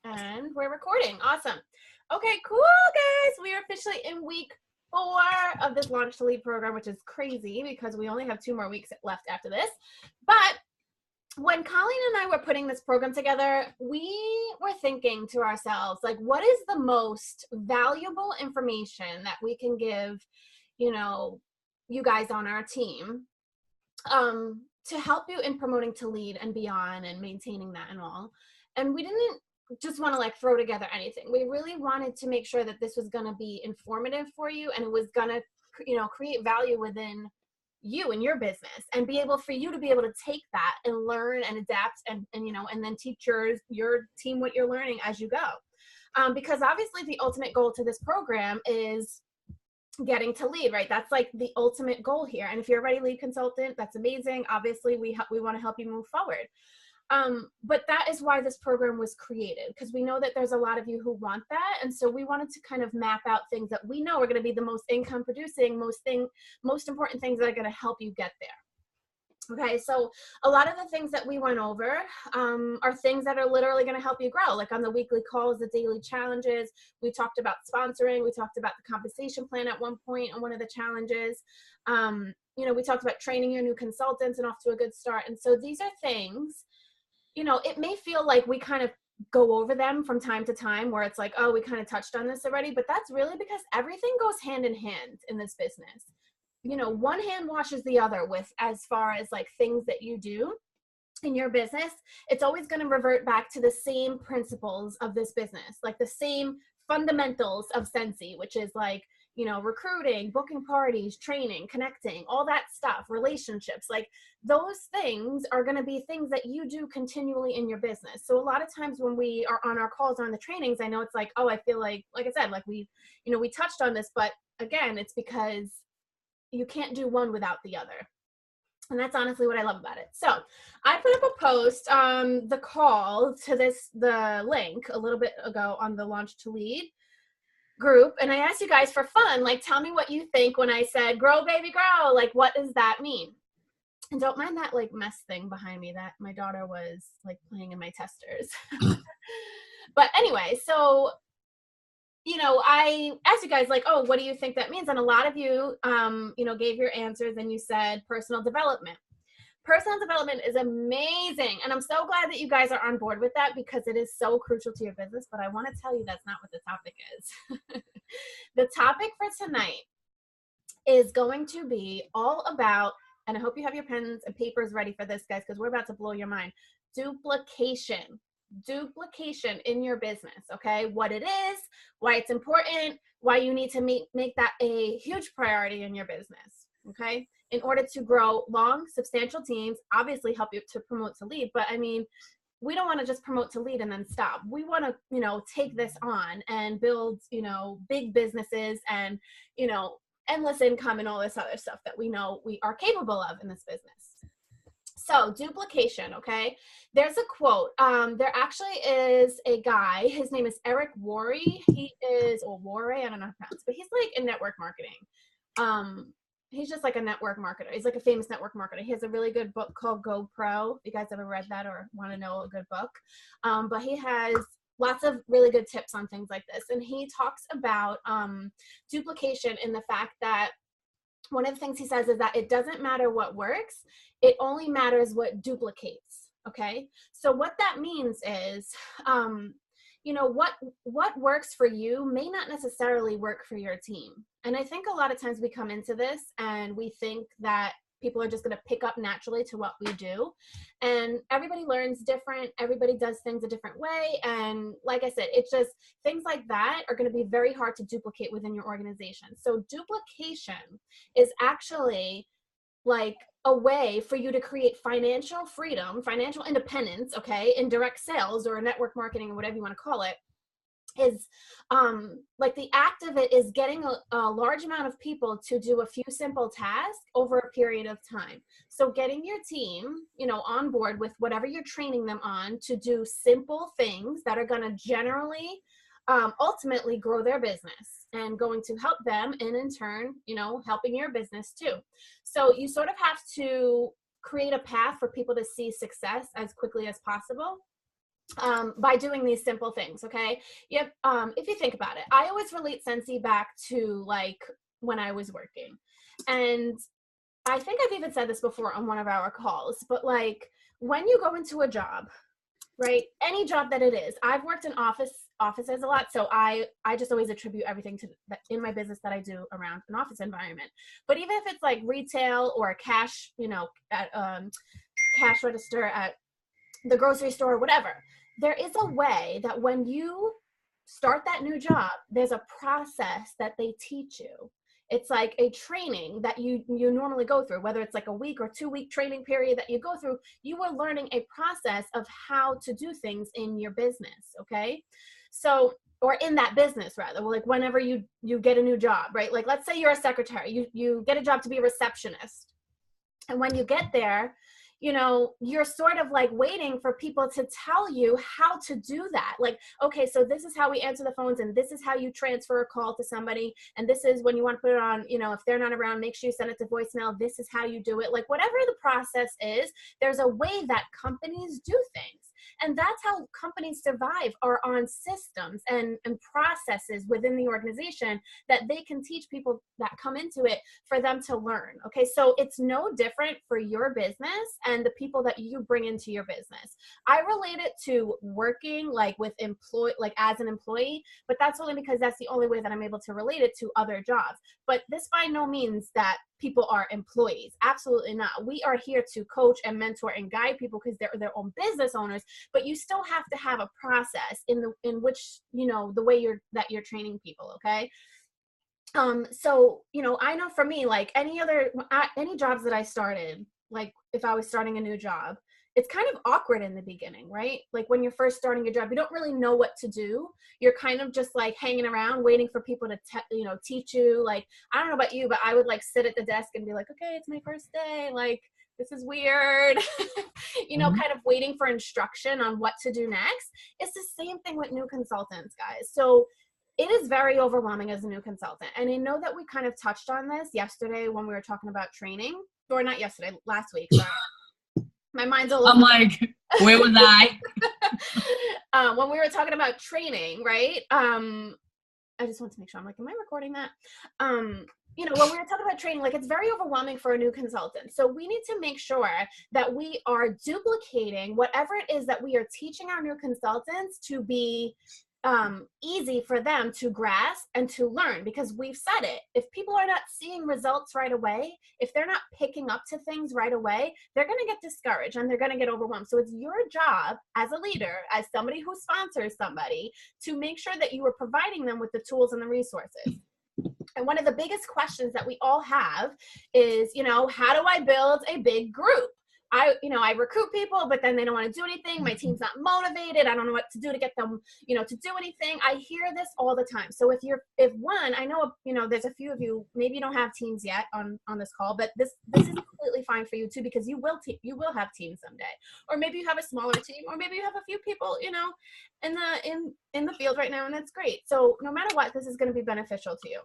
And we're recording. Awesome. Okay, cool, guys. We are officially in week 4 of this Launch to Lead program, which is crazy because we only have 2 more weeks left after this. But when Colleen and I were putting this program together, we were thinking to ourselves, like, what is the most valuable information that we can give, you guys on our team to help you in promoting to lead and beyond and maintaining that and all. And we didn't just want to like throw together anything. We really wanted to make sure that this was going to be informative for you and it was going to, create value within you and your business and be able for you to be able to take that and learn and adapt and then teach your team what you're learning as you go. Because obviously the ultimate goal to this program is getting to lead, right? That's like the ultimate goal here. And if you're already lead consultant, that's amazing. Obviously we want to help you move forward. But that is why this program was created, because we know that there's a lot of you who want that. And so we wanted to kind of map out things that we know are going to be the most income producing, most important things that are going to help you get there. Okay, so a lot of the things that we went over are things that are literally going to help you grow, like on the weekly calls, the daily challenges. We talked about sponsoring. We talked about the compensation plan at one point on one of the challenges. We talked about training your new consultants and off to a good start. And so these are things, it may feel like we kind of go over them from time to time where it's like, oh, we kind of touched on this already, but that's really because everything goes hand in hand in this business. One hand washes the other with as far as like things that you do in your business. It's always going to revert back to the same principles of this business, like the same fundamentals of Scentsy, which is like, recruiting, booking parties, training, connecting, all that stuff, relationships, like those things are going to be things that you do continually in your business. So a lot of times when we are on our calls or on the trainings, I know it's like, oh, I feel like I said, like we touched on this, but again, it's because you can't do one without the other. And that's honestly what I love about it. So I put up a post on the call to the link a little bit ago on the Launch to Lead group. And I asked you guys for fun, like, tell me what you think when I said, grow, baby, grow. Like, what does that mean? And don't mind that like mess thing behind me that my daughter was like playing in my testers. But anyway, so I asked you guys like, oh, what do you think that means? And a lot of you, gave your answers and you said personal development. Personal development is amazing. And I'm so glad that you guys are on board with that because it is so crucial to your business. But I want to tell you that's not what the topic is. The topic for tonight is going to be all about, and I hope you have your pens and papers ready for this, guys, because we're about to blow your mind. Duplication in your business, okay? What it is, why it's important, why you need to make that a huge priority in your business, okay? In order to grow long, substantial teams, obviously help you to promote to lead, but I mean, we don't want to just promote to lead and then stop. We want to, take this on and build, big businesses and, endless income and all this other stuff that we know we are capable of in this business. So duplication, okay? There's a quote. There actually is a guy. His name is Eric Worre. He is, or Worre, I don't know how to pronounce, but he's like in network marketing. He's just like a network marketer. He's like a famous network marketer. He has a really good book called Go Pro. If you guys ever read that or want to know a good book. But he has lots of really good tips on things like this. And he talks about duplication in the fact that one of the things he says is that it doesn't matter what works, it only matters what duplicates, okay? So what that means is, what works for you may not necessarily work for your team. And I think a lot of times we come into this and we think that people are just going to pick up naturally to what we do. And everybody learns different. Everybody does things a different way. And like I said, it's just things like that are going to be very hard to duplicate within your organization. So duplication is actually like a way for you to create financial freedom, financial independence, okay, in direct sales or network marketing or whatever you want to call it. Is like the act of it is getting a large amount of people to do a few simple tasks over a period of time. So getting your team, on board with whatever you're training them on to do simple things that are going to generally ultimately grow their business and going to help them and in turn, helping your business too. So you sort of have to create a path for people to see success as quickly as possible. by doing these simple things. Okay. Yep. If you think about it, I always relate Scentsy back to like when I was working, and I think I've even said this before on one of our calls, but like when you go into a job, right? Any job that it is. I've worked in offices a lot, so I just always attribute everything to that in my business that I do around an office environment. But even if it's like retail or cash, at cash register at the grocery store, whatever, there is a way that when you start that new job, there's a process that they teach you. It's like a training that you normally go through, whether it's like a week or 2 week training period that you go through. You are learning a process of how to do things in your business. Okay. So, or in that business rather, like whenever you get a new job, right? Like let's say you're a secretary, you get a job to be a receptionist. And when you get there, you're sort of like waiting for people to tell you how to do that. Like, okay, so this is how we answer the phones, and this is how you transfer a call to somebody. And this is when you want to put it on, if they're not around, make sure you send it to voicemail. This is how you do it. Like whatever the process is, there's a way that companies do things. And that's how companies survive, are on systems and processes within the organization that they can teach people that come into it for them to learn. Okay, so it's no different for your business and the people that you bring into your business. I relate it to working like with like as an employee, but that's only because that's the only way that I'm able to relate it to other jobs. But this by no means that people are employees. Absolutely not. We are here to coach and mentor and guide people because they're their own business owners, but you still have to have a process in which, the way you're training people. Okay. So, I know for me, like any jobs that I started, like if I was starting a new job, it's kind of awkward in the beginning, right? Like when you're first starting a job, you don't really know what to do. You're kind of just like hanging around waiting for people to, teach you. Like, I don't know about you, but I would like sit at the desk and be like, okay, it's my first day. Like, this is weird, kind of waiting for instruction on what to do next. It's the same thing with new consultants, guys. So it is very overwhelming as a new consultant. And I know that we kind of touched on this yesterday when we were talking about training, or not yesterday, last week. Sorry. My mind's a little. I'm like, where was I? When we were talking about training, right? I just want to make sure. I'm like, am I recording that? When we were talking about training, like it's very overwhelming for a new consultant. So we need to make sure that we are duplicating whatever it is that we are teaching our new consultants to be easy for them to grasp and to learn, because we've said it. If people are not seeing results right away, if they're not picking up to things right away, they're going to get discouraged and they're going to get overwhelmed. So it's your job as a leader, as somebody who sponsors somebody, to make sure that you are providing them with the tools and the resources. And one of the biggest questions that we all have is, how do I build a big group? I recruit people, but then they don't want to do anything. My team's not motivated. I don't know what to do to get them, to do anything. I hear this all the time. So if one, I know, there's a few of you, maybe you don't have teams yet on this call, but this is completely fine for you too, because you will have teams someday. Or maybe you have a smaller team, or maybe you have a few people, in the field right now, and that's great. So no matter what, this is going to be beneficial to you.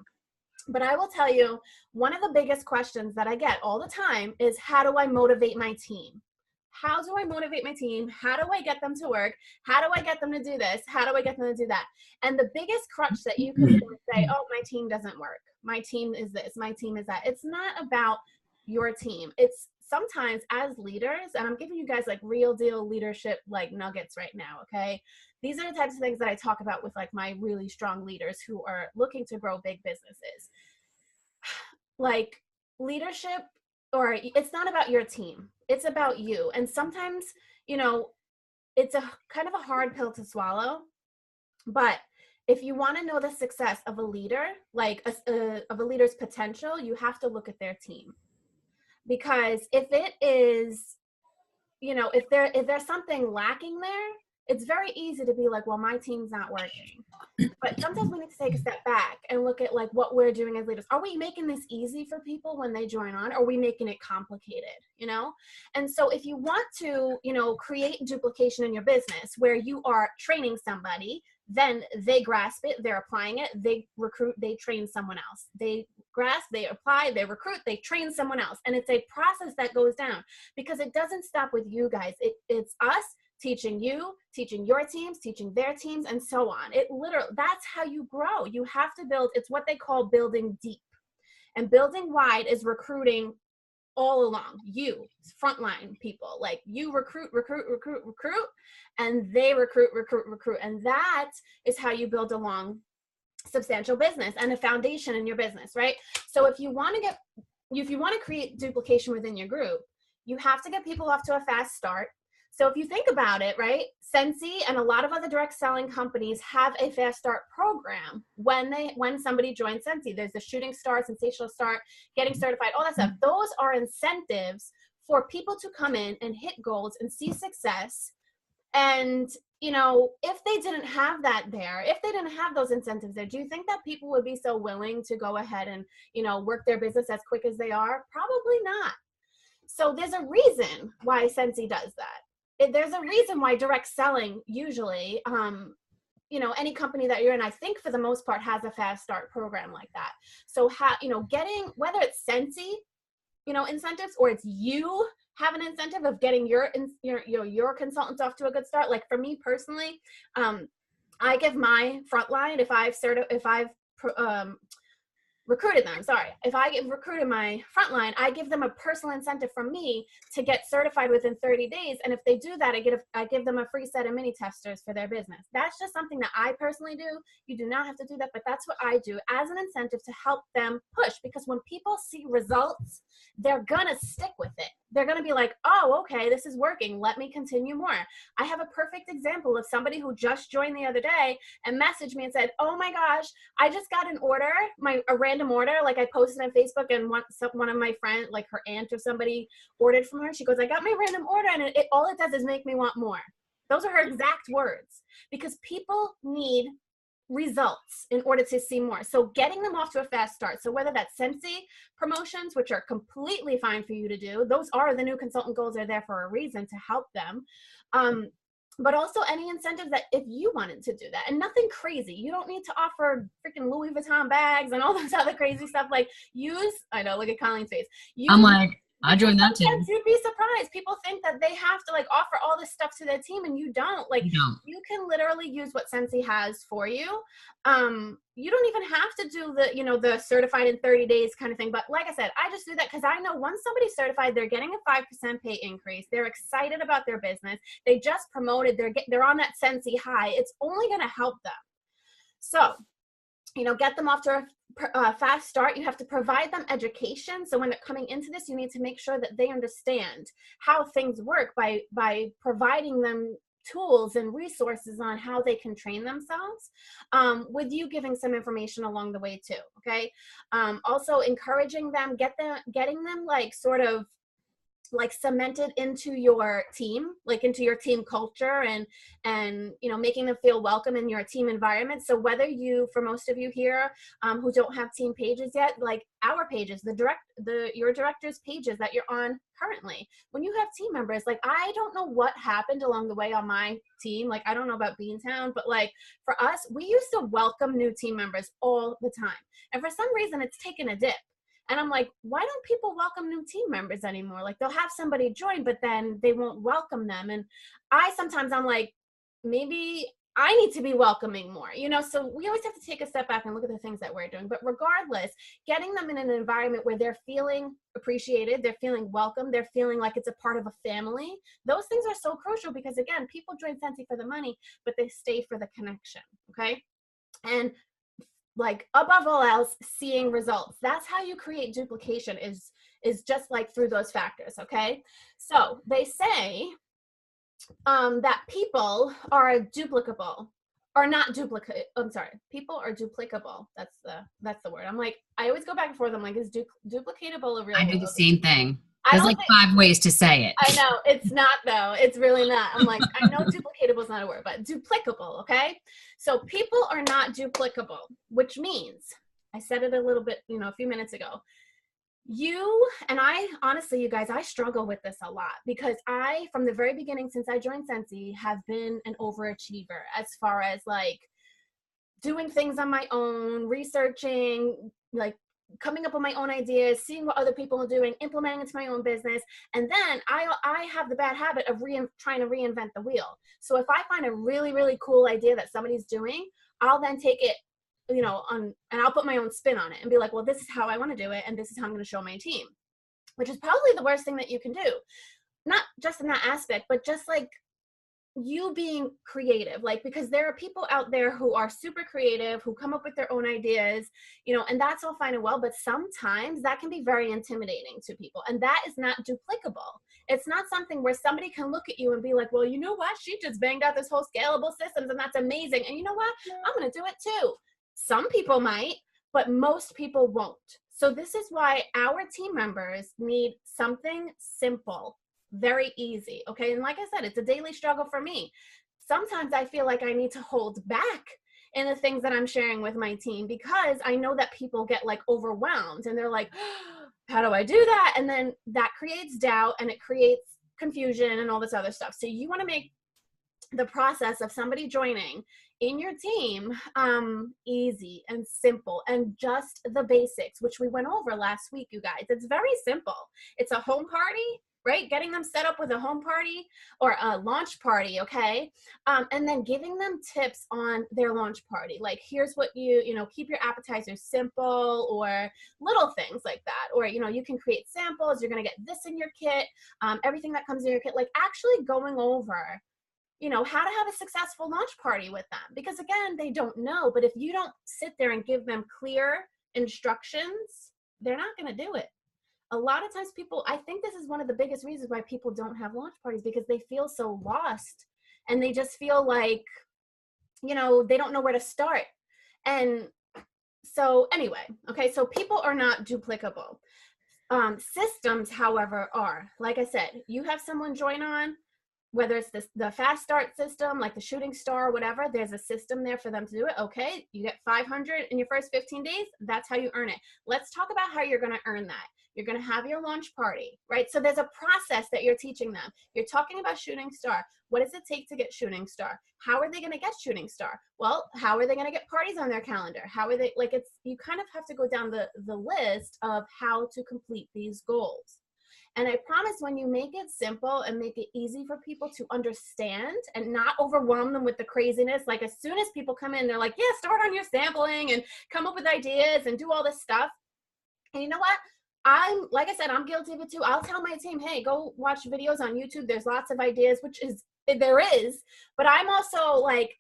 But I will tell you, one of the biggest questions that I get all the time is, how do I motivate my team? How do I motivate my team? How do I get them to work? How do I get them to do this? How do I get them to do that? And the biggest crutch that you can say, oh, my team doesn't work. My team is this. My team is that. It's not about your team. It's sometimes as leaders, and I'm giving you guys like real deal leadership like nuggets right now, okay? These are the types of things that I talk about with like my really strong leaders who are looking to grow big businesses. Like leadership, or it's not about your team. It's about you. And sometimes, it's a kind of a hard pill to swallow, but if you want to know the success of a leader, like of a leader's potential, you have to look at their team. Because if it is, if there's something lacking there, it's very easy to be like, well, my team's not working. But sometimes we need to take a step back and look at like what we're doing as leaders. Are we making this easy for people when they join on? Or are we making it complicated, And so if you want to, create duplication in your business where you are training somebody, then they grasp it, they're applying it, they recruit, they train someone else. They grasp, they apply, they recruit, they train someone else. And it's a process that goes down, because it doesn't stop with you guys. It's us teaching you, teaching your teams, teaching their teams, and so on. It literally, that's how you grow. You have to build, it's what they call building deep. And building wide is recruiting all along. You, frontline people, like you recruit, and they recruit. And that is how you build a long, substantial business and a foundation in your business, right? So if you want to create duplication within your group, you have to get people off to a fast start. So if you think about it, right, Scentsy and a lot of other direct selling companies have a fast start program when somebody joins Scentsy. There's the shooting start, sensational start, getting certified, all that stuff. Those are incentives for people to come in and hit goals and see success. And, you know, if they didn't have that there, if they didn't have those incentives there, do you think that people would be so willing to go ahead and, you know, work their business as quick as they are? Probably not. So there's a reason why Scentsy does that. There's a reason why direct selling usually, you know, any company that you're in, I think for the most part has a fast start program like that. So you know, getting, whether it's Scentsy, you know, incentives, or it's you have an incentive of getting your consultants off to a good start. Like for me personally, I give my frontline, if I've recruited them, if I get recruited my frontline, I give them a personal incentive from me to get certified within 30 days. And if they do that, I give them a free set of mini testers for their business. That's just something that I personally do. You do not have to do that, but that's what I do as an incentive to help them push, because when people see results, they're gonna stick with it. They're gonna be like, oh, okay, this is working. Let me continue more. I have a perfect example of somebody who just joined the other day and messaged me and said, oh my gosh, I just got an order, a random order. Like I posted on Facebook, and one of my friends, like her aunt or somebody, ordered from her. She goes, I got my random order, and all it does is make me want more. Those are her exact words, because people need results in order to see more. So getting them off to a fast start. So whether that's Scentsy promotions, which are completely fine for you to do, those are the new consultant goals, are there for a reason to help them. But also any incentives that if you wanted to do that, and nothing crazy. You don't need to offer freaking Louis Vuitton bags and all those other crazy stuff. Like I know, look at Colleen's face. I'm like, I joined that too. You'd be surprised. People think that they have to like offer all this stuff to their team, and you don't. Like, you can literally use what Scentsy has for you. You don't even have to do the certified in 30 days kind of thing. But like I said, I just do that because I know once somebody's certified, they're getting a 5% pay increase. They're excited about their business. They just promoted. They're on that Scentsy high. It's only going to help them. So, get them off to a fast start. You have to provide them education. So when they're coming into this, you need to make sure that they understand how things work by providing them tools and resources on how they can train themselves, with you giving some information along the way too. Okay. Also encouraging them, getting them like sort of like cemented into your team, like into your team culture, and making them feel welcome in your team environment. So whether for most of you here who don't have team pages yet, like our pages, your directors pages that you're on currently, when you have team members, like I don't know what happened along the way on my team. Like I don't know about Beantown, but like for us, we used to welcome new team members all the time. And for some reason it's taken a dip. And I'm like, why don't people welcome new team members anymore? Like they'll have somebody join, but then they won't welcome them. And I'm like, maybe I need to be welcoming more, so we always have to take a step back and look at the things that we're doing. But regardless, getting them in an environment where they're feeling appreciated, they're feeling welcome, they're feeling like it's a part of a family. Those things are so crucial because again, people join Scentsy for the money, but they stay for the connection. Okay. And like above all else, seeing results. That's how you create duplication, is just like through those factors. Okay. So they say that people are duplicable, or not duplicate. I'm sorry. People are duplicable. That's the word. I'm like, I always go back and forth. I'm like, is duplicatable a real word? I do the same thing. There's like 5 ways to say it. I know. It's not though. It's really not. I'm like, I know duplicatable is not a word, but duplicable. Okay. So people are not duplicable, which means, I said it a little bit, a few minutes ago. Honestly, you guys, I struggle with this a lot because from the very beginning, since I joined Scentsy, have been an overachiever as far as like doing things on my own, researching, like coming up with my own ideas, seeing what other people are doing, implementing it to my own business. And then I have the bad habit of trying to reinvent the wheel. So if I find a really, really cool idea that somebody's doing, I'll then take it, and I'll put my own spin on it and be like, well, this is how I want to do it. And this is how I'm going to show my team, which is probably the worst thing that you can do. Not just in that aspect, but just like you being creative, like, because there are people out there who are super creative, who come up with their own ideas, and that's all fine and well, but sometimes that can be very intimidating to people, and that is not duplicable. It's not something where somebody can look at you and be like, well, you know what, she just banged out this whole scalable systems and that's amazing, and you know what, I'm going to do it too. Some people might, but most people won't. So this is why our team members need something simple, very easy, okay? And like I said, it's a daily struggle for me. Sometimes I feel like I need to hold back in the things that I'm sharing with my team, because I know that people get like overwhelmed and they're like, how do I do that? And then that creates doubt and it creates confusion and all this other stuff. So you want to make the process of somebody joining in your team easy and simple, and just the basics, which we went over last week, you guys. It's very simple. It's a home party, right? Getting them set up with a home party or a launch party, okay? And then giving them tips on their launch party. Like, here's what keep your appetizers simple, or little things like that. Or, you can create samples. You're going to get this in your kit, everything that comes in your kit. Like, actually going over, how to have a successful launch party with them. Because again, they don't know, but if you don't sit there and give them clear instructions, they're not going to do it. A lot of times I think this is one of the biggest reasons why people don't have launch parties, because they feel so lost and they just feel like, they don't know where to start. And so anyway, okay, so people are not duplicable. Systems, however, are. Like I said, you have someone join on, whether it's the fast start system, like the shooting star or whatever, there's a system there for them to do it. Okay, you get 500 in your first 15 days. That's how you earn it. Let's talk about how you're going to earn that. You're going to have your launch party, right? So there's a process that you're teaching them. You're talking about shooting star. What does it take to get shooting star? How are they going to get shooting star? Well, how are they going to get parties on their calendar? How are they, you kind of have to go down the list of how to complete these goals. And I promise, when you make it simple and make it easy for people to understand and not overwhelm them with the craziness, like as soon as people come in, they're like, yeah, start on your sampling and come up with ideas and do all this stuff. And you know what? Like I said, I'm guilty of it too. I'll tell my team, hey, go watch videos on YouTube. There's lots of ideas, there is, but I'm also like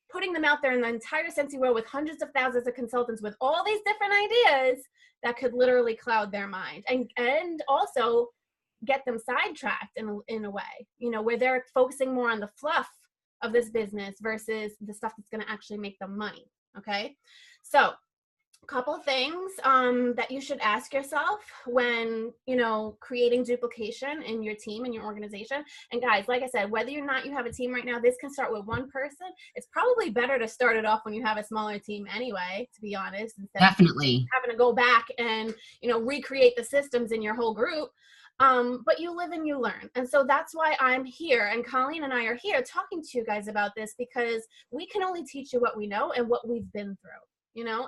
putting them out there in the entire Scentsy world with hundreds of thousands of consultants with all these different ideas that could literally cloud their mind and also get them sidetracked in a way, where they're focusing more on the fluff of this business versus the stuff that's going to actually make them money. Okay. So a couple of things that you should ask yourself when, creating duplication in your team and your organization. And guys, like I said, whether or not you have a team right now, this can start with one person. It's probably better to start it off when you have a smaller team anyway, to be honest, instead Definitely. of having to go back and, recreate the systems in your whole group. But you live and you learn. And so that's why I'm here, and Colleen and I are here talking to you guys about this, because we can only teach you what we know and what we've been through.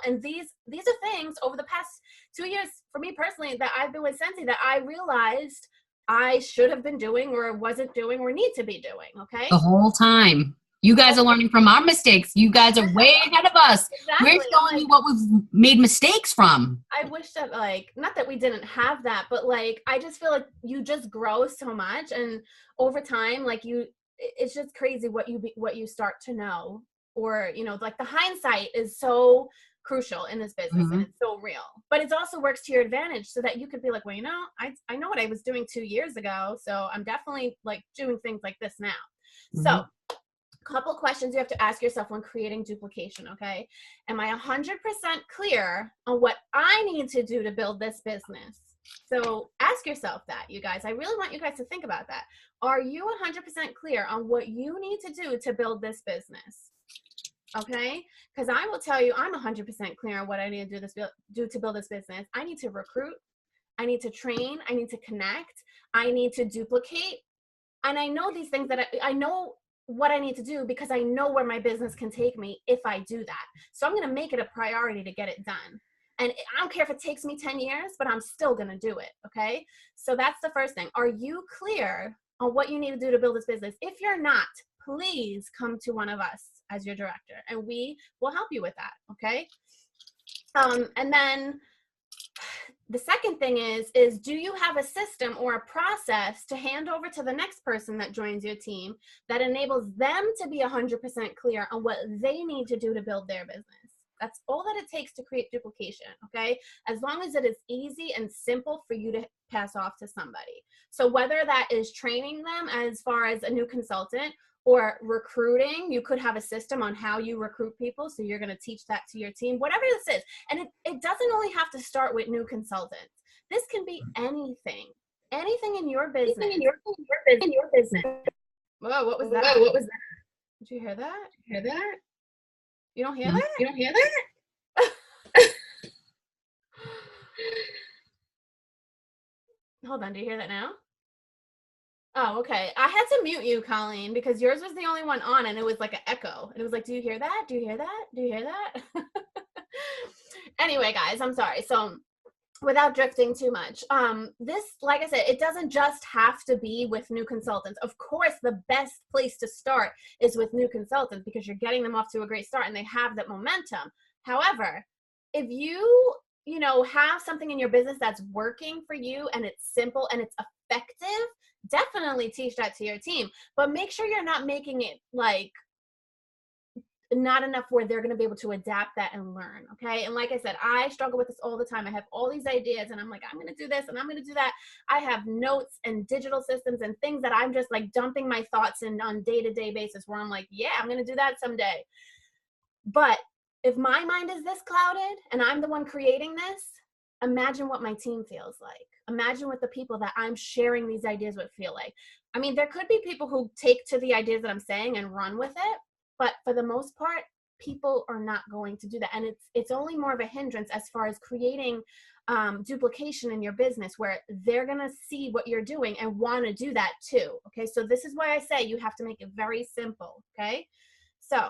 And these are things over the past 2 years for me personally that I've been with Scentsy that I realized I should have been doing or wasn't doing or need to be doing. Okay. The whole time. You guys are learning from our mistakes. You guys are way ahead of us. Exactly. We're showing you what we've made mistakes from. I wish that, not that we didn't have that, but I just feel like you just grow so much, and over time, it's just crazy what you start to know. Or, the hindsight is so crucial in this business, and it's so real, but it also works to your advantage, so that you could be like, well, I know what I was doing 2 years ago, so I'm definitely doing things like this now. So couple questions you have to ask yourself when creating duplication. Okay. Am I 100% clear on what I need to do to build this business? So ask yourself that, you guys. I really want you guys to think about that. Are you 100% clear on what you need to do to build this business? Okay. Because I will tell you, I'm 100% clear on what I need to do to build this business. I need to recruit. I need to train. I need to connect. I need to duplicate. And I know these things that I know what I need to do, because I know where my business can take me if I do that. So I'm going to make it a priority to get it done. And I don't care if it takes me 10 years, but I'm still going to do it. Okay. So that's the first thing. Are you clear on what you need to do to build this business? If you're not, please come to one of us as your director and we will help you with that. Okay. And then the second thing is do you have a system or a process to hand over to the next person that joins your team that enables them to be 100% clear on what they need to do to build their business? That's all that it takes to create duplication, okay? As long as it is easy and simple for you to pass off to somebody. So whether that is training them as far as a new consultant or recruiting, you could have a system on how you recruit people. So you're going to teach that to your team, whatever this is. And it doesn't only have to start with new consultants. This can be anything in your business. In your business. Whoa, what was that? Whoa, what was that? Did you hear that? Hear that? You don't hear that? You don't hear that? Hold on, do you hear that now? Oh, okay. I had to mute you, Colleen, because yours was the only one on and it was like an echo. And it was like, do you hear that? Do you hear that? Do you hear that? Anyway, guys, I'm sorry. So without drifting too much, this, like I said, it doesn't just have to be with new consultants. Of course, the best place to start is with new consultants because you're getting them off to a great start and they have that momentum. However, if you have something in your business that's working for you and it's simple and it's effective, definitely teach that to your team, but make sure you're not making it like not enough where they're going to be able to adapt that and learn. Okay. And like I said, I struggle with this all the time. I have all these ideas and I'm like, I'm going to do this and I'm going to do that. I have notes and digital systems and things that I'm just like dumping my thoughts in on day-to-day basis where I'm like, yeah, I'm going to do that someday. But if my mind is this clouded and I'm the one creating this, imagine what my team feels like. Imagine what the people that I'm sharing these ideas with feel like. I mean, there could be people who take to the ideas that I'm saying and run with it, but for the most part, people are not going to do that. And it's only more of a hindrance as far as creating duplication in your business where they're going to see what you're doing and want to do that too. Okay. So this is why I say you have to make it very simple. Okay. So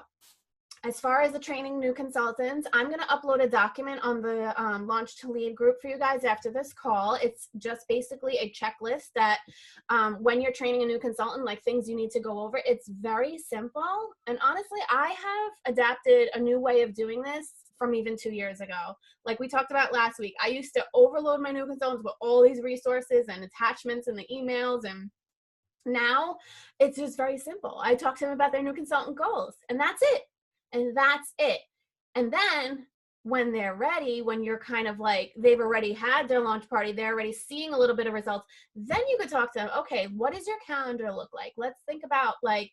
as far as the training new consultants, I'm going to upload a document on the Launch to Lead group for you guys after this call. It's just basically a checklist that when you're training a new consultant, like things you need to go over. It's very simple. And honestly, I have adapted a new way of doing this from even 2 years ago. Like we talked about last week, I used to overload my new consultants with all these resources and attachments in the emails, and now it's just very simple. I talk to them about their new consultant goals and that's it. And that's it. And then when they're ready, when you're kind of like, they've already had their launch party, they're already seeing a little bit of results, then you could talk to them, okay, what does your calendar look like? Let's think about like,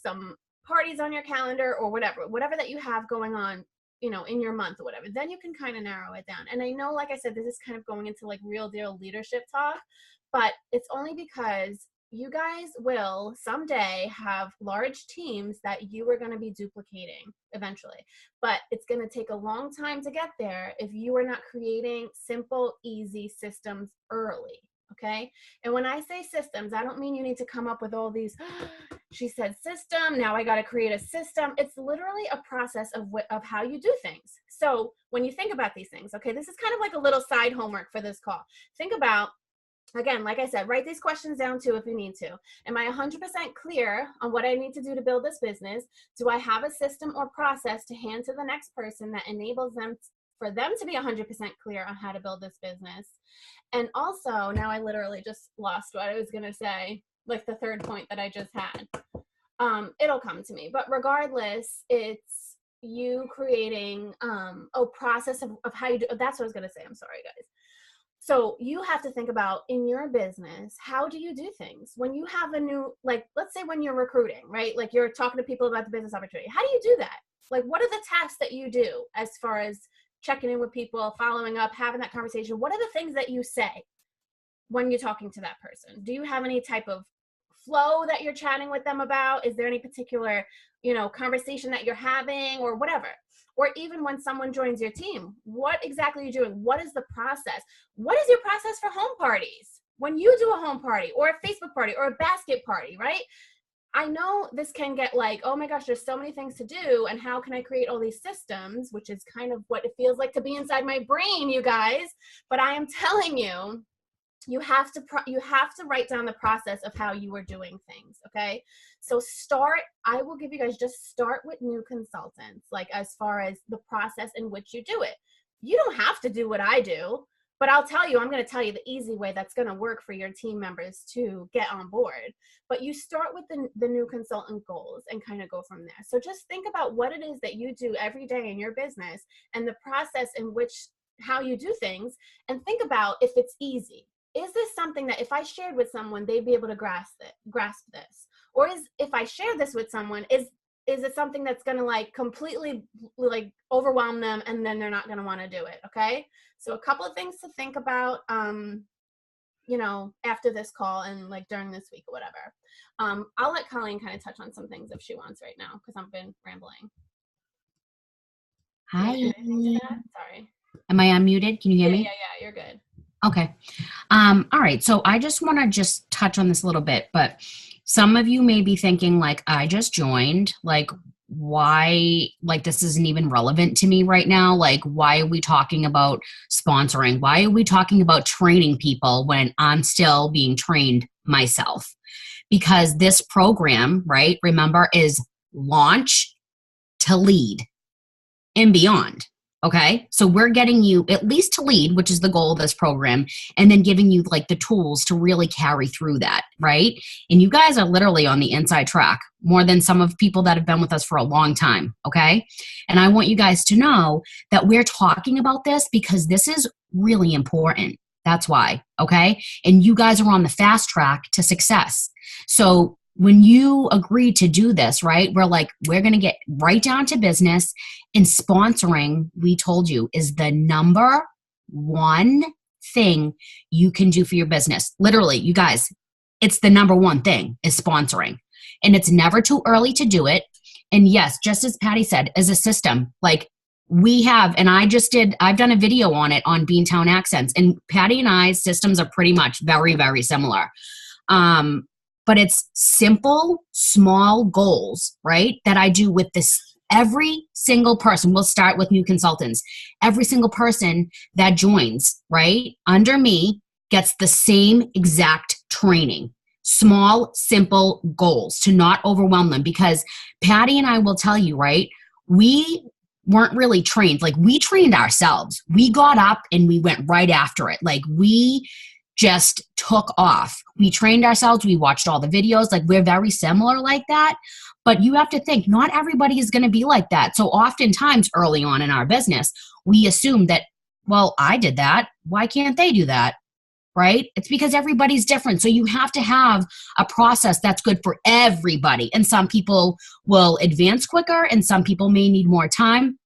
some parties on your calendar or whatever that you have going on, in your month or whatever. Then you can kind of narrow it down. And I know, like I said, this is kind of going into like real deal leadership talk, but it's only because you guys will someday have large teams that you are going to be duplicating eventually, but it's going to take a long time to get there if you are not creating simple, easy systems early. Okay. And when I say systems, I don't mean you need to come up with all these, she said system, now I got to create a system. It's literally a process of how you do things. So when you think about these things, okay, this is kind of like a little side homework for this call. Think about, again, like I said, write these questions down too if you need to. Am I 100% clear on what I need to do to build this business? Do I have a system or process to hand to the next person that enables them for them to be 100% clear on how to build this business? And also, now I literally just lost what I was going to say, like the third point that I just had. It'll come to me. But regardless, it's you creating a process of how you do. That's what I was going to say. I'm sorry, guys. So you have to think about in your business, how do you do things? When you have a new, like, let's say when you're recruiting, right? Like you're talking to people about the business opportunity. How do you do that? Like, what are the tasks that you do as far as checking in with people, following up, having that conversation? What are the things that you say when you're talking to that person? Do you have any type of flow that you're chatting with them about? Is there any particular, conversation that you're having or whatever? Or even when someone joins your team, what exactly are you doing? What is the process? What is your process for home parties? When you do a home party or a Facebook party or a basket party, right? I know this can get like, oh my gosh, there's so many things to do. And how can I create all these systems, which is kind of what it feels like to be inside my brain, you guys. But I am telling you, you have to write down the process of how you are doing things. Okay. So I will give you guys, just start with new consultants, like as far as the process in which you do it. You don't have to do what I do, but I'm going to tell you the easy way that's going to work for your team members to get on board. But you start with the new consultant goals and kind of go from there. So just think about what it is that you do every day in your business and the process in which, how you do things, and think about if it's easy. Is this something that if I shared with someone, they'd be able to grasp this? Or if I share this with someone, is it something that's going to like completely like overwhelm them and then they're not going to want to do it? Okay. So a couple of things to think about, you know, after this call and like during this week or whatever. I'll let Colleen kind of touch on some things if she wants right now, because I've been rambling. Hi. Sorry. Am I unmuted? Can you hear me? Yeah, you're good. Okay. All right. So I just want to just touch on this a little bit, but some of you may be thinking like, I just joined, like, why, like, this isn't even relevant to me right now. Like, why are we talking about sponsoring? Why are we talking about training people when I'm still being trained myself? Because this program, right, remember, is launch to lead and beyond. Okay. So we're getting you at least to lead, which is the goal of this program, and then giving you like the tools to really carry through that. Right. And you guys are literally on the inside track more than some of people that have been with us for a long time. Okay. And I want you guys to know that we're talking about this because this is really important. That's why. Okay. And you guys are on the fast track to success. So when you agree to do this, right, we're going to get right down to business, and sponsoring, we told you, is the number one thing you can do for your business. Literally, you guys, it's the number one thing is sponsoring, and it's never too early to do it. And yes, just as Patty said, as a system, like we have, and I've done a video on it on Beantown Accents, and Patty and I's systems are pretty much very, very similar. But it's simple, small goals, right, that I do with this. Every single person, we'll start with new consultants. Every single person that joins, right, under me gets the same exact training. Small, simple goals to not overwhelm them. Because Patty and I will tell you, right, we weren't really trained. Like, we trained ourselves. We got up and we went right after it. Like, we just took off. We trained ourselves. We watched all the videos. Like, we're very similar like that. But you have to think, not everybody is going to be like that. So oftentimes early on in our business, we assume that, well, I did that. Why can't they do that? Right? It's because everybody's different. So you have to have a process that's good for everybody. And some people will advance quicker and some people may need more time.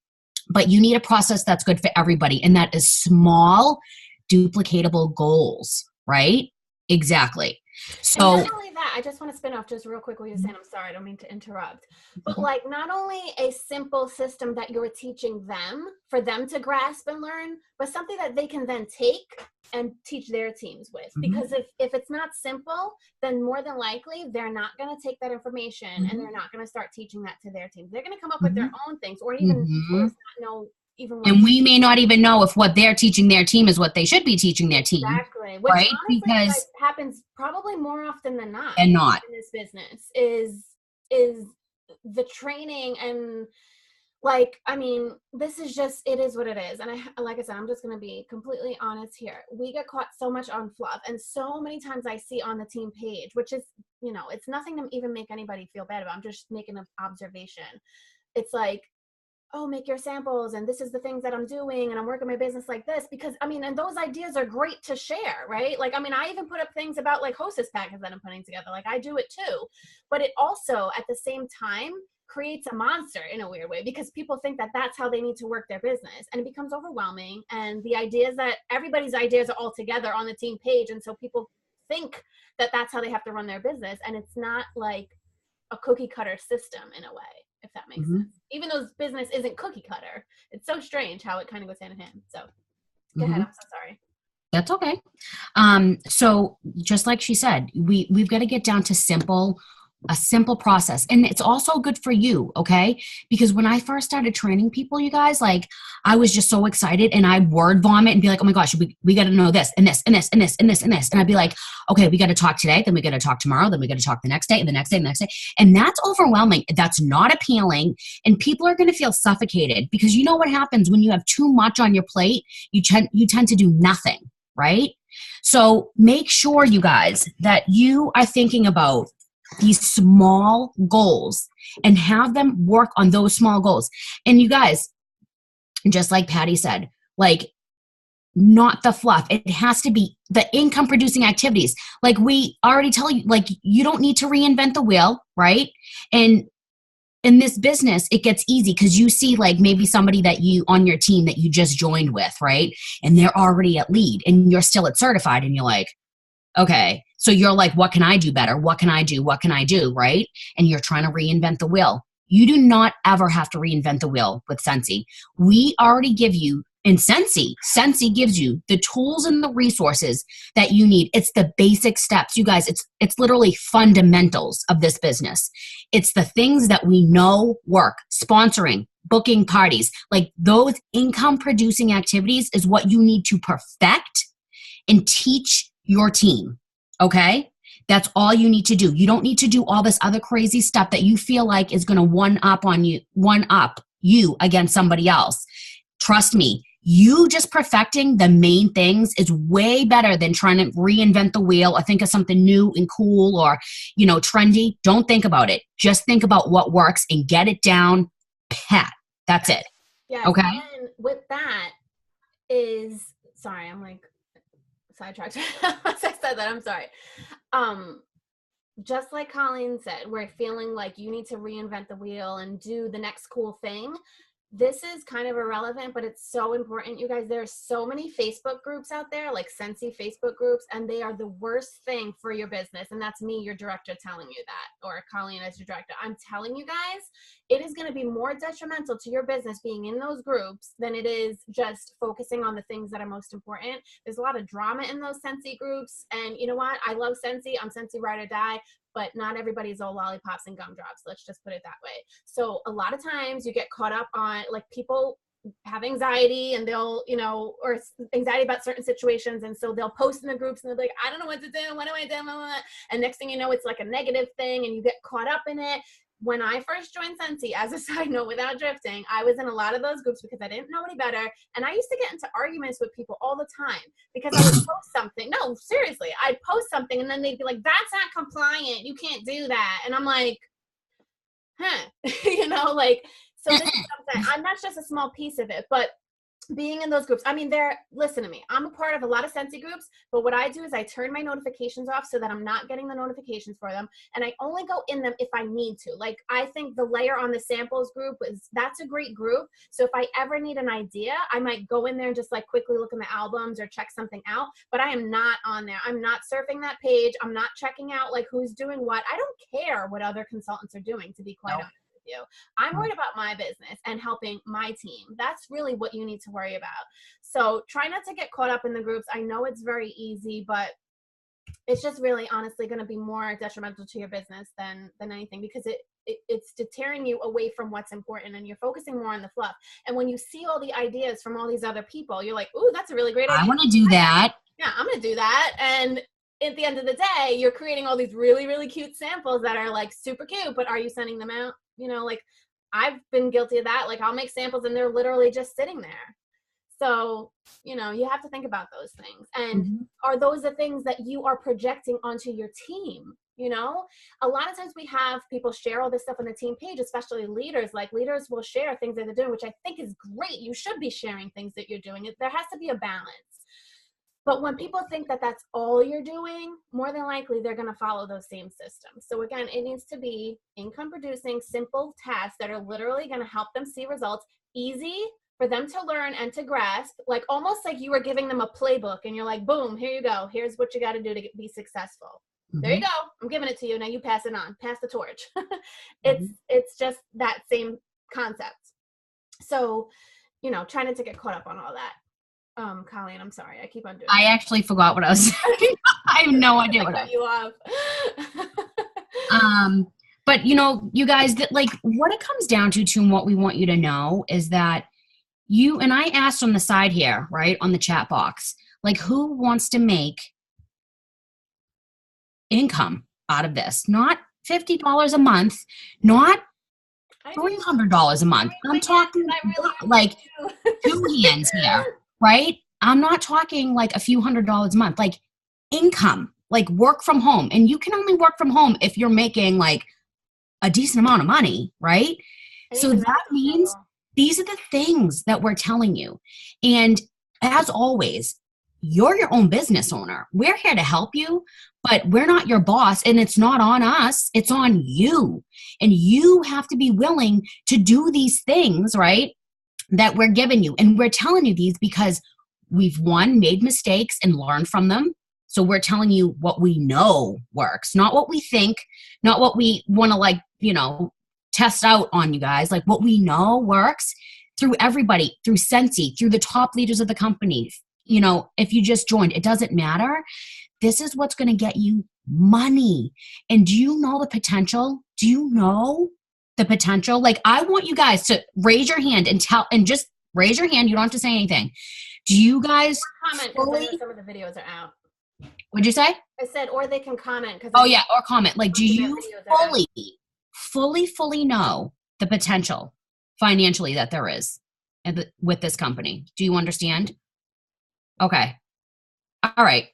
But you need a process that's good for everybody. And that is small, duplicatable goals, right? Exactly. So and not only that, I just want to spin off just real quick what you're saying. I'm sorry, I don't mean to interrupt. But like, not only a simple system that you're teaching them for them to grasp and learn, but something that they can then take and teach their teams with. Because if it's not simple, then more than likely they're not going to take that information and they're not going to start teaching that to their teams. They're going to come up with their own things, or even not know even what. And we may not even know if what they're teaching their team is what they should be teaching their team. Exactly. Which right? Honestly, because like, happens probably more often than not. And not in this business is the training. And like, I mean, this is just, it is what it is. And like I said, I'm just going to be completely honest here. We get caught so much on fluff. And so many times I see on the team page, which is, you know, it's nothing to even make anybody feel bad about. I'm just making an observation. It's like, oh, make your samples, and this is the things that I'm doing, and I'm working my business like this, because I mean, and those ideas are great to share, right? Like, I mean, I even put up things about like hostess packets that I'm putting together. Like, I do it too, but it also at the same time creates a monster in a weird way, because people think that that's how they need to work their business, and it becomes overwhelming. And the ideas that everybody's ideas are all together on the team page, and so people think that that's how they have to run their business, and it's not like a cookie cutter system in a way, if that makes sense. Even though business isn't cookie cutter, it's so strange how it kind of goes hand in hand. So go ahead. I'm so sorry. That's okay. So just like she said, we've got to get down to simple a simple process. And it's also good for you, okay? Because when I first started training people, you guys, like I was just so excited and I word vomit and be like, oh my gosh, we got to know this and this and this and this and this and this. And I'd be like, okay, we got to talk today, then we got to talk tomorrow, then we got to talk the next day and the next day and the next day. And that's overwhelming. That's not appealing. And people are going to feel suffocated because you know what happens when you have too much on your plate, you tend to do nothing, right? So make sure, you guys, that you are thinking about these small goals and have them work on those small goals. And you guys, just like Patty said, like not the fluff. It has to be the income producing activities. Like we already tell you, like you don't need to reinvent the wheel, right? And in this business, it gets easy because you see like maybe somebody that you on your team that you just joined with, right? And they're already at lead and you're still at certified and you're like, okay. So you're like, what can I do better? What can I do? What can I do? Right? And you're trying to reinvent the wheel. You do not ever have to reinvent the wheel with Scentsy. We already give you in Scentsy. Scentsy gives you the tools and the resources that you need. It's the basic steps. You guys, it's literally fundamentals of this business. It's the things that we know work. Sponsoring, booking parties, like those income producing activities is what you need to perfect and teach your team. Okay? That's all you need to do. You don't need to do all this other crazy stuff that you feel like is going to one up you against somebody else. Trust me, you just perfecting the main things is way better than trying to reinvent the wheel or think of something new and cool or, trendy. Don't think about it. Just think about what works and get it down pat. That's it. Yeah. Okay? And with that is, sorry, I'm like, sidetracked. Once I said that, I'm sorry. Just like Colleen said, we're feeling like you need to reinvent the wheel and do the next cool thing. This is kind of irrelevant, but it's so important. You guys, there are so many Facebook groups out there, like Scentsy Facebook groups, and they are the worst thing for your business. And that's me, your director, telling you that, or Colleen as your director. I'm telling you guys, it is going to be more detrimental to your business being in those groups than it is just focusing on the things that are most important. There's a lot of drama in those Scentsy groups. And you know what? I love Scentsy. I'm Scentsy ride or die. But not everybody's all lollipops and gumdrops. Let's just put it that way. So a lot of times you get caught up on, like, people have anxiety and they'll, or anxiety about certain situations. And so they'll post in the groups and they're like, I don't know what to do. What do I do? And next thing you know, it's like a negative thing and you get caught up in it. When I first joined Scentsy, as a side note, without drifting, I was in a lot of those groups because I didn't know any better. And I used to get into arguments with people all the time because I would post something. No, seriously, I'd post something and then they'd be like, that's not compliant. You can't do that. And I'm like, so this is something, and that's just a small piece of it. But being in those groups, listen to me, I'm a part of a lot of Scentsy groups, but what I do is I turn my notifications off so that I'm not getting the notifications for them. And I only go in them if I need to. Like, I think the Layer on the Samples group that's a great group. So if I ever need an idea, I might go in there and just like quickly look in the albums or check something out, but I am not on there. I'm not surfing that page. I'm not checking out like who's doing what. I don't care what other consultants are doing, to be quite honest. I'm worried about my business and helping my team. That's really what you need to worry about. So try not to get caught up in the groups. I know it's very easy, but it's just really honestly going to be more detrimental to your business than anything, because it's deterring you away from what's important and you're focusing more on the fluff. And when you see all the ideas from all these other people, you're like, ooh, that's a really great idea. I want to do that. Yeah, I'm going to do that. And at the end of the day, you're creating all these really, really cute samples that are like super cute, but are you sending them out? Like I've been guilty of that. Like I'll make samples and they're literally just sitting there. So, you have to think about those things. And are those the things that you are projecting onto your team? A lot of times we have people share all this stuff on the team page, especially leaders. Like leaders will share things that they're doing, which I think is great. You should be sharing things that you're doing. There has to be a balance. But when people think that that's all you're doing, more than likely they're going to follow those same systems. So again, it needs to be income producing, simple tasks that are literally going to help them see results, easy for them to learn and to grasp, like almost like you were giving them a playbook and you're like, boom, here you go. Here's what you got to do to be successful. There you go. I'm giving it to you. Now you pass it on, pass the torch. It's just that same concept. So, try not to get caught up on all that. Colleen, I'm sorry. I keep on doing I actually forgot what I was saying. I have no idea what I cut you off. But you guys, that like what it comes down to and what we want you to know is that you and I asked on the side here, right, on the chat box, like who wants to make income out of this? Not $50 a month, not $300 a month. I'm talking like two hands here, right? I'm not talking like a few $100s a month, like income, like work from home. And you can only work from home if you're making like a decent amount of money, right? So that means these are the things that we're telling you. And as always, you're your own business owner. We're here to help you, but we're not your boss, and it's not on us. It's on you. And you have to be willing to do these things, right, that we're giving you. And we're telling you these because we've, one, made mistakes and learned from them. So we're telling you what we know works, not what we think, not what we want to like, test out on you guys, like what we know works through everybody, through Scentsy, through the top leaders of the company. If you just joined, it doesn't matter. This is what's going to get you money. And do you know the potential? Do you know the potential? Like, I want you guys to raise your hand and just raise your hand. You don't have to say anything. Do you guys comment because some of the videos are out? What'd you say? I said, or they can comment. Or comment. Like, do you fully know the potential financially that there is with this company? Do you understand? Okay. All right.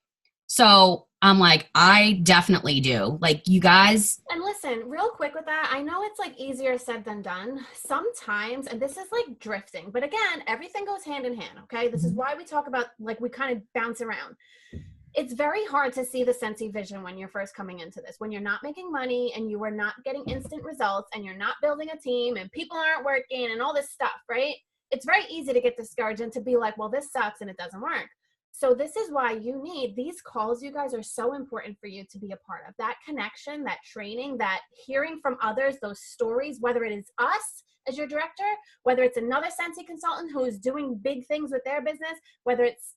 So I'm like, I definitely do. Like, you guys. And listen, real quick with that, I know it's like easier said than done sometimes, and this is like drifting, but again, everything goes hand in hand. Okay. This is why we talk about, like, we kind of bounce around. It's very hard to see the Scentsy vision when you're first coming into this, when you're not making money and you are not getting instant results and you're not building a team and people aren't working and all this stuff, right? It's very easy to get discouraged and to be like, well, this sucks and it doesn't work. So this is why you need these calls. You guys are so important for you to be a part of that connection, that training, that hearing from others, those stories, whether it is us as your director, whether it's another Scentsy consultant who is doing big things with their business, whether it's,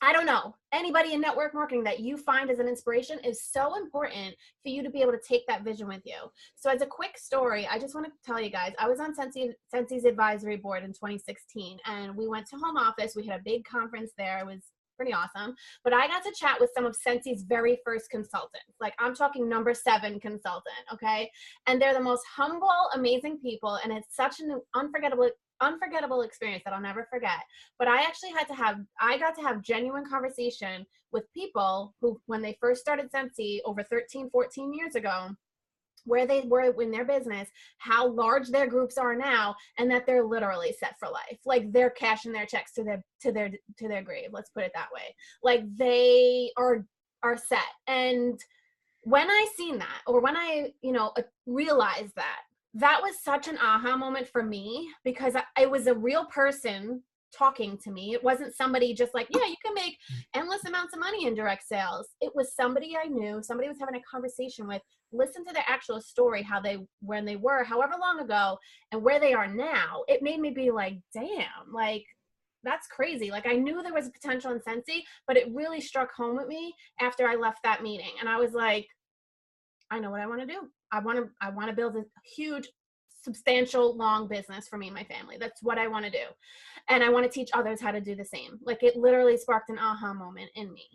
I don't know, anybody in network marketing that you find as an inspiration is so important for you to be able to take that vision with you. So as a quick story, I just want to tell you guys, I was on Scentsy's advisory board in 2016, and we went to home office. We had a big conference there. It was pretty awesome. But I got to chat with some of Scentsy's very first consultants. Like, I'm talking number 7 consultant, okay? And they're the most humble, amazing people, and it's such an unforgettable experience that I'll never forget. But I got to have genuine conversation with people who, when they first started Scentsy over 13, 14 years ago, where they were in their business, how large their groups are now, and that they're literally set for life. Like, they're cashing their checks to their grave. Let's put it that way. Like, they are set. And when I seen that, or when I, realized that was such an aha moment for me, because it was a real person talking to me. It wasn't somebody just like, yeah, you can make endless amounts of money in direct sales. It was somebody I knew, somebody I was having a conversation with, listen to their actual story, when they were, however long ago, and where they are now. It made me be like, damn, like, that's crazy. Like, I knew there was a potential in Scentsy, but it really struck home with me after I left that meeting. And I was like, I know what I want to do. I want to build a huge, substantial, long business for me and my family. That's what I want to do. And I want to teach others how to do the same. Like, it literally sparked an aha moment in me.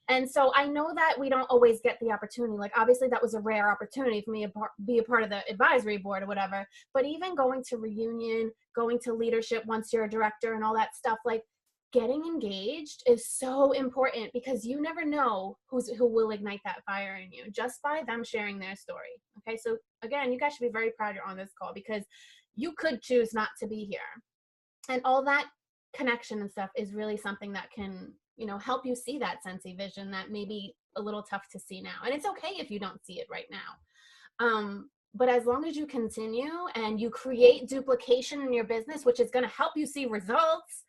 And so I know that we don't always get the opportunity. Like, obviously that was a rare opportunity for me to be a part of the advisory board or whatever. But even going to reunion, going to leadership once you're a director and all that stuff, like, getting engaged is so important, because you never know who will ignite that fire in you just by them sharing their story. Okay. So again, you guys should be very proud you're on this call, because you could choose not to be here. And all that connection and stuff is really something that can, help you see that Scentsy vision that may be a little tough to see now. And it's okay if you don't see it right now. But as long as you continue and you create duplication in your business, which is going to help you see results,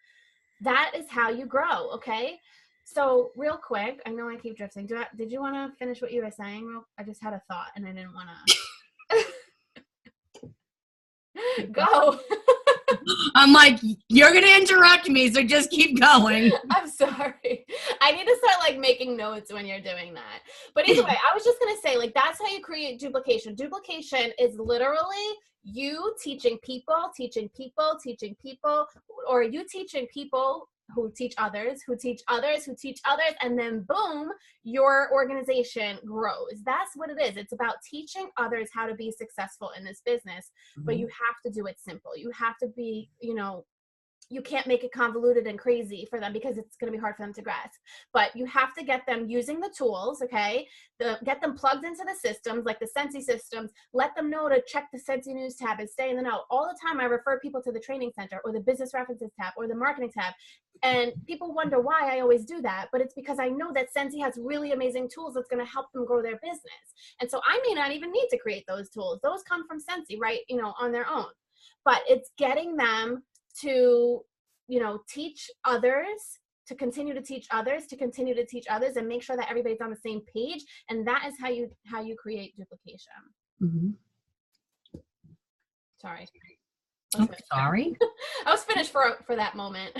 that is how you grow. Okay. So real quick, I know I keep drifting. Did you want to finish what you were saying? I just had a thought and I didn't want to go. I'm like, you're going to interrupt me, so just keep going. I'm sorry. I need to start like making notes when you're doing that. But either way, I was just going to say, like, that's how you create duplication. Duplication is literally you teaching people, or you teaching people who teach others, who teach others, who teach others, and then boom, your organization grows. That's what it is. It's about teaching others how to be successful in this business, but you have to do it simple. You have to be, you can't make it convoluted and crazy for them because it's going to be hard for them to grasp. But you have to get them using the tools, okay? Get them plugged into the systems, like the Scentsy systems. Let them know to check the Scentsy News tab and stay in the know. All the time I refer people to the Training Center or the Business References tab or the Marketing tab. And people wonder why I always do that, but it's because I know that Scentsy has really amazing tools that's going to help them grow their business. And so I may not even need to create those tools. Those come from Scentsy, right? On their own. But it's getting them to, teach others, to continue to teach others, and make sure that everybody's on the same page. And that is how you create duplication. Mm-hmm. Sorry. Sorry. I was finished for that moment.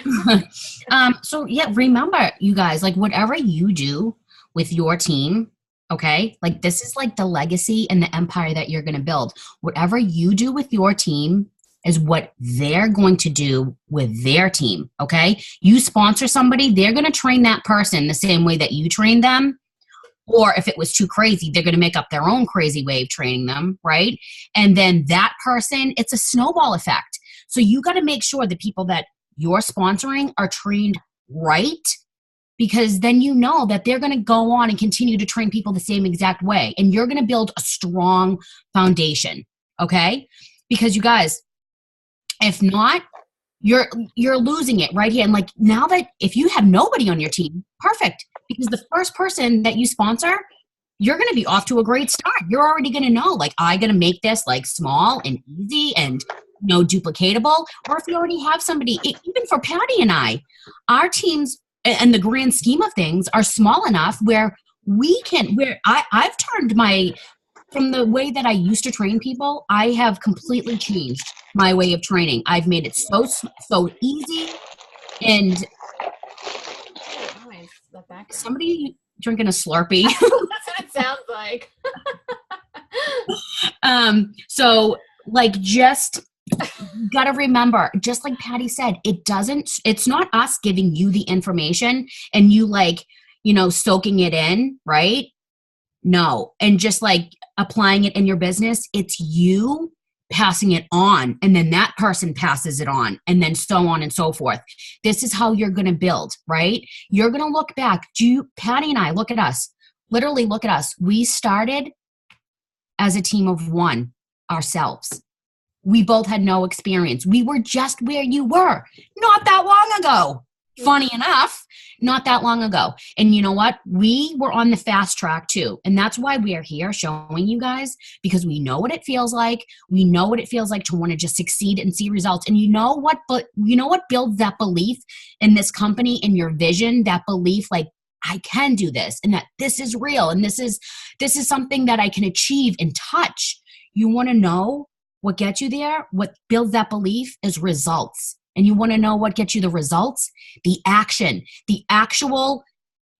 So yeah, remember, you guys, like whatever you do with your team, okay, like this is like the legacy and the empire that you're going to build. Whatever you do with your team is what they're going to do with their team, okay? You sponsor somebody, they're going to train that person the same way that you train them. Or if it was too crazy, they're going to make up their own crazy way of training them, right? And then that person, it's a snowball effect. So you got to make sure the people that you're sponsoring are trained right, because then you know that they're going to go on and continue to train people the same exact way. And you're going to build a strong foundation, okay? Because you guys, if not, you're losing it right here. And like now that if you have nobody on your team, perfect. Because the first person that you sponsor, you're going to be off to a great start. You're already going to know, like, I'm going to make this like small and easy and duplicatable. Or if you already have somebody, even for Patty and I, our teams and the grand scheme of things are small enough where I've turned from the way that I used to train people, I have completely changed my way of training. I've made it so easy. And somebody drinking a Slurpee. That's what it sounds like. So like, just gotta remember, just like Patty said, it's not us giving you the information and you like, soaking it in, right? No. And just like applying it in your business, it's you passing it on, and then that person passes it on, and then so on and so forth. This is how you're going to build, right? You're going to look back. Patty and I, look at us. Literally look at us. We started as a team of one ourselves. We both had no experience. We were just where you were not that long ago. Funny enough, not that long ago. And you know what? We were on the fast track too. And that's why we are here showing you guys, because we know what it feels like. We know what it feels like to want to just succeed and see results. And you know what builds that belief in this company, in your vision, that belief like, I can do this, and that this is real, and this is something that I can achieve and touch. You want to know what gets you there? What builds that belief is results. And you want to know what gets you the results? The action, the actual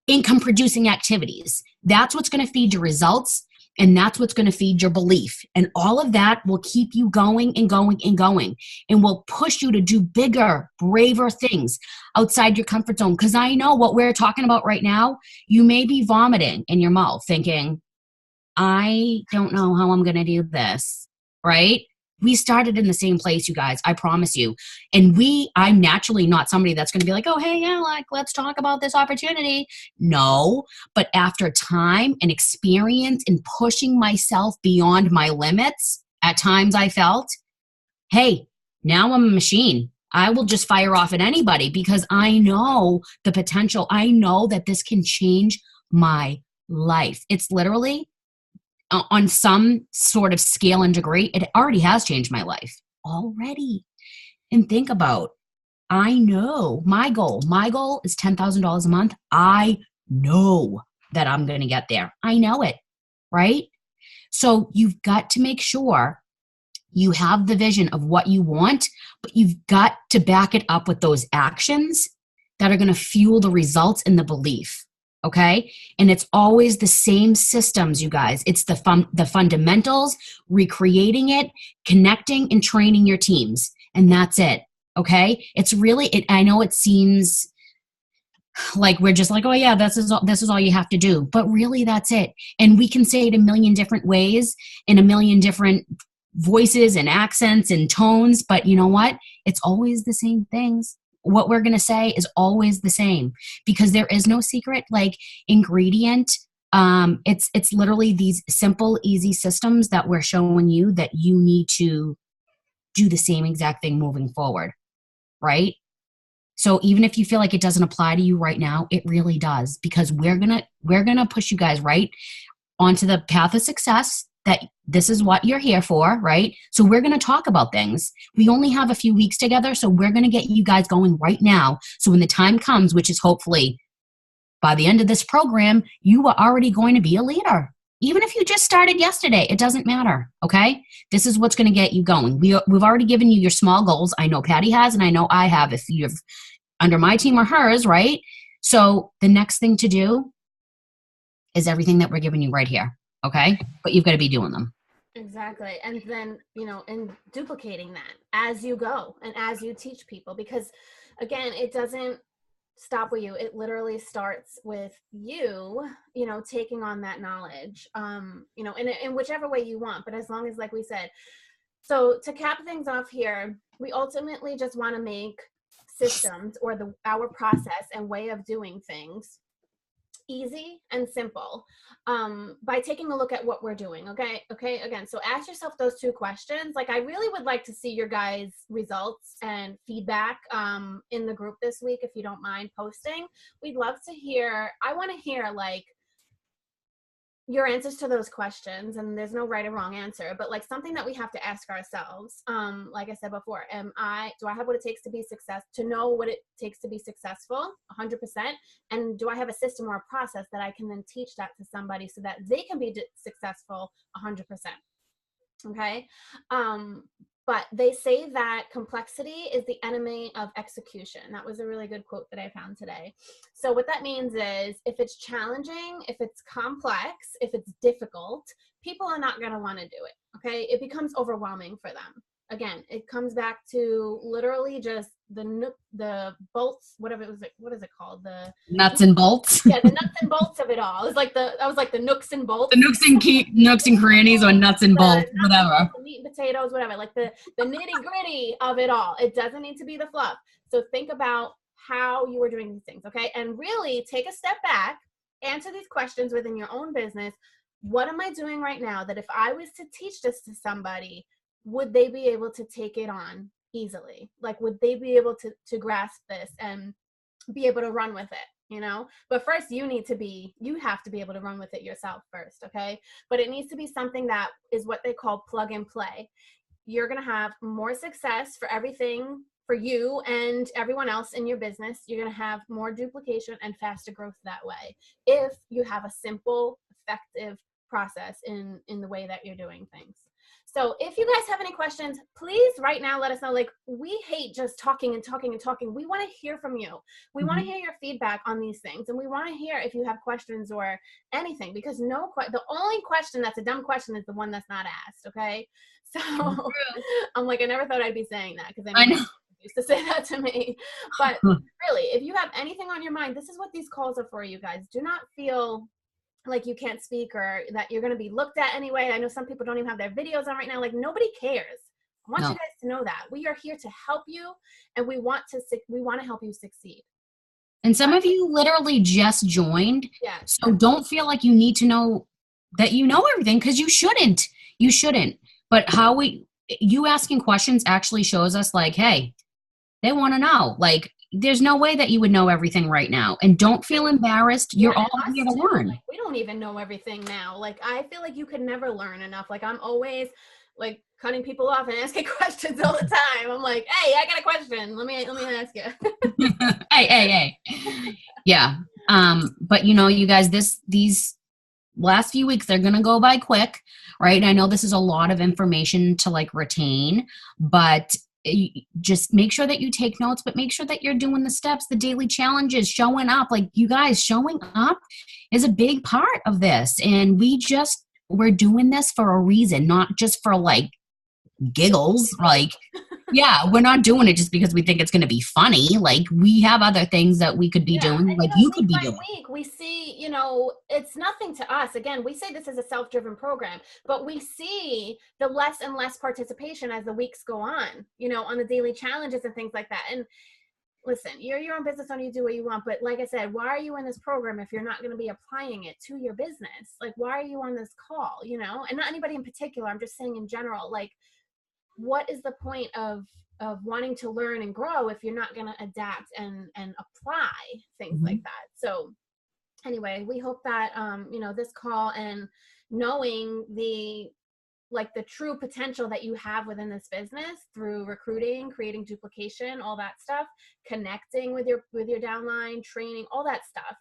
income producing activities. That's what's going to feed your results, and that's what's going to feed your belief. And all of that will keep you going and going and going, and will push you to do bigger, braver things outside your comfort zone. Because I know what we're talking about right now, you may be vomiting in your mouth thinking, I don't know how I'm going to do this, right? We started in the same place, you guys, I promise you. And I'm naturally not somebody that's going to be like, oh, hey, yeah, like, let's talk about this opportunity. No, but after time and experience and pushing myself beyond my limits, at times I felt, hey, now I'm a machine. I will just fire off at anybody because I know the potential. I know that this can change my life. It's literally on some sort of scale and degree, it already has changed my life already. And think about, I know my goal is $10,000 a month. I know that I'm going to get there. I know it, right? So you've got to make sure you have the vision of what you want, but you've got to back it up with those actions that are going to fuel the results and the belief. Okay. And it's always the same systems, you guys. It's the fundamentals, recreating it, connecting and training your teams. And that's it. Okay. It's really, I know it seems like we're just like, oh yeah, this is all you have to do. But really that's it. And we can say it a million different ways in a million different voices and accents and tones. But you know what? It's always the same things. What we're going to say is always the same, because there is no secret like ingredient. It's literally these simple, easy systems that we're showing you that you need to do the same exact thing moving forward. Right? So even if you feel like it doesn't apply to you right now, it really does, because we're going to push you guys right onto the path of success, that this is what you're here for, right? So we're going to talk about things. We only have a few weeks together, so we're going to get you guys going right now. So when the time comes, which is hopefully by the end of this program, you are already going to be a leader. Even if you just started yesterday, it doesn't matter, okay? This is what's going to get you going. We've already given you your small goals. I know Patty has, and I know I have if you're under my team or hers, right? So the next thing to do is everything that we're giving you right here. Okay. But you've got to be doing them. Exactly. And then, and duplicating that as you go and as you teach people, because again, it doesn't stop with you. It literally starts with you, taking on that knowledge, in whichever way you want. But as long as, like we said, so to cap things off here, we ultimately just want to make systems or our process and way of doing things easy and simple, by taking a look at what we're doing. Okay. Again, so ask yourself those two questions. Like, I really would like to see your guys' results and feedback in the group this week, if you don't mind posting. We'd love to hear. I want to hear like your answers to those questions, and there's no right or wrong answer, but like something that we have to ask ourselves. Like I said before, do I have what it takes to know what it takes to be successful 100%? And do I have a system or a process that I can then teach that to somebody so that they can be successful 100%? Okay. But they say that complexity is the enemy of execution. That was a really good quote that I found today. So what that means is, if it's challenging, if it's complex, if it's difficult, people are not going to want to do it. Okay. It becomes overwhelming for them. Again, it comes back to literally just the bolts, whatever it was, what is it called? The nuts and bolts. Yeah, the nuts and bolts of it all. It's like the nooks and bolts. The nooks and crannies, or nuts and bolts, whatever. The meat and potatoes, whatever. Like the nitty gritty of it all. It doesn't need to be the fluff. So think about how you are doing these things, okay? And really take a step back, answer these questions within your own business. What am I doing right now that if I was to teach this to somebody, would they be able to take it on easily? Like, would they be able to grasp this and be able to run with it, But first you have to be able to run with it yourself first, okay? But it needs to be something that is what they call plug and play. You're going to have more success for everything for you and everyone else in your business. You're going to have more duplication and faster growth that way, if you have a simple, effective process in the way that you're doing things. So if you guys have any questions, please right now let us know. Like, we hate just talking and talking and talking. We want to hear from you. We want to hear your feedback on these things. And we want to hear if you have questions or anything, because the only question that's a dumb question is the one that's not asked. Okay. So I'm like, I never thought I'd be saying that, because I know used to say that to me. But really, if you have anything on your mind, this is what these calls are for, you guys. Do not feel like you can't speak or that you're going to be looked at anyway. I know some people don't even have their videos on right now. Like, nobody cares. I want you guys to know that we are here to help you, and we want to help you succeed. And some of you literally just joined. Yeah. So don't feel like you need to know that you know everything, because you shouldn't. You shouldn't. But you asking questions actually shows us like, hey, they want to know. Like, there's no way that you would know everything right now. And don't feel embarrassed. You're all here to learn. Like, we don't even know everything now. Like, I feel like you could never learn enough. Like, I'm always like cutting people off and asking questions all the time. I'm like, hey, I got a question. Let me ask you. Hey. Yeah. But you guys, these last few weeks, they're going to go by quick, right? And I know this is a lot of information to like retain, but just make sure that you take notes, but make sure that you're doing the steps, the daily challenges, showing up. Like, you guys, showing up is a big part of this. And we're doing this for a reason, not just for like giggles. Like, yeah, we're not doing it just because we think it's going to be funny. Like, we have other things that we could be doing, and like you could week be by doing. week, we see, it's nothing to us. Again, we say this is a self-driven program, but we see the less and less participation as the weeks go on, on the daily challenges and things like that. And listen, you're your own business owner, you do what you want, but like I said, why are you in this program if you're not going to be applying it to your business? Like, why are you on this call, and not anybody in particular, I'm just saying in general, like, what is the point of wanting to learn and grow if you're not going to adapt and apply things like that? So anyway, we hope that, this call and knowing the true potential that you have within this business through recruiting, creating duplication, all that stuff, connecting with your downline, training, all that stuff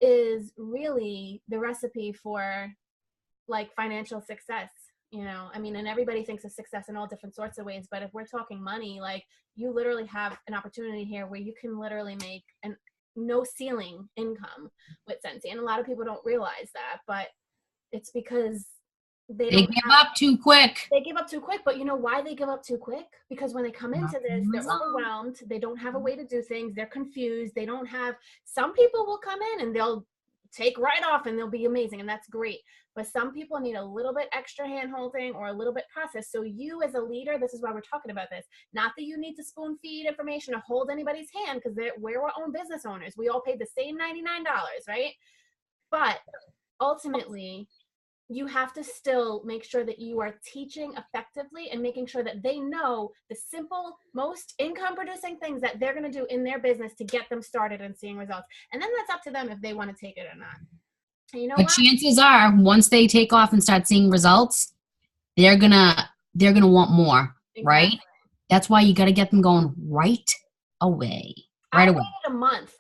is really the recipe for like financial success. And everybody thinks of success in all different sorts of ways, but if we're talking money, like, you literally have an opportunity here where you can literally make an no ceiling income with Scentsy. And a lot of people don't realize that, but it's because they give up too quick. They give up too quick, but you know why they give up too quick? Because when they come into this, they're overwhelmed. They don't have a way to do things. They're confused. Some people will come in and they'll take right off and they'll be amazing, and that's great. But some people need a little bit extra hand holding or a little bit process. So you as a leader, this is why we're talking about this. Not that you need to spoon feed information or hold anybody's hand, because we're our own business owners. We all paid the same $99, right? But ultimately, you have to still make sure that you are teaching effectively and making sure that they know the simple, most income producing things that they're going to do in their business to get them started and seeing results. And then that's up to them if they want to take it or not. And but chances are, once they take off and start seeing results, they're gonna want more, right? That's why you got to get them going right away. I waited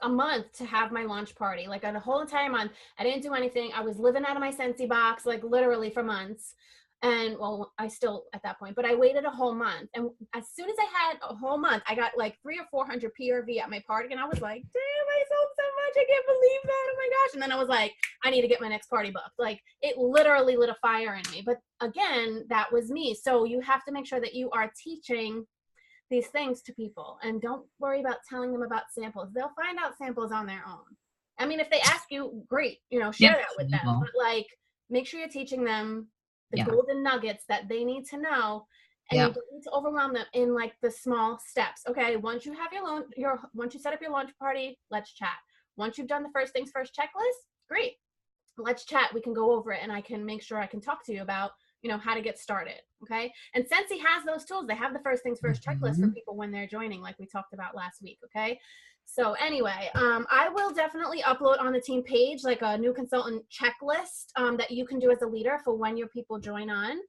a month to have my launch party, like a whole entire month. I didn't do anything. I was living out of my Scentsy box, like literally for months. And well, I still at that point, but I waited a whole month. And as soon as I had a whole month, I got like 300 or 400 PRV at my party. And I was like, damn, I sold so much. I can't believe that. Oh my gosh. And then I was like, I need to get my next party booked. Like, it literally lit a fire in me. But again, that was me. So you have to make sure that you are teaching these things to people, and don't worry about telling them about samples. They'll find out samples on their own. I mean, if they ask you, great, share that with them. But like, make sure you're teaching them the golden nuggets that they need to know, and you don't need to overwhelm them in like the small steps. Okay, once you have once you set up your launch party, let's chat. Once you've done the first things first checklist, great, let's chat. We can go over it, and I can make sure I can talk to you about how to get started. Okay. And Scentsy has those tools. They have the first things first checklist for people when they're joining, like we talked about last week. Okay. So anyway, I will definitely upload on the team page, like a new consultant checklist that you can do as a leader for when your people join on.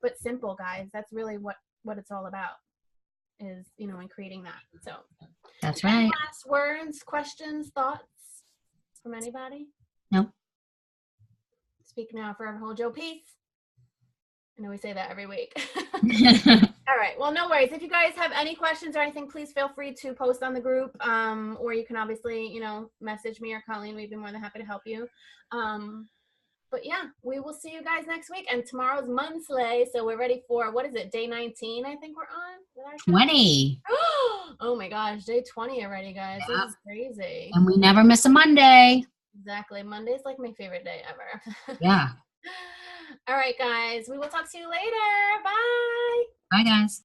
But simple, guys, that's really what it's all about, is, in creating that. So that's right. Any last words, questions, thoughts from anybody? No. Speak now, forever hold your peace. I know we say that every week. All right. Well, no worries. If you guys have any questions or anything, please feel free to post on the group. Or you can obviously, message me or Colleen. We'd be more than happy to help you. But yeah, we will see you guys next week. And tomorrow's Monday, so we're ready for, what is it, day 19, I think we're on? 20. Oh my gosh, day 20 already, guys. Yeah. This is crazy. And we never miss a Monday. Exactly. Monday's like my favorite day ever. Yeah. All right, guys. We will talk to you later. Bye. Bye, guys.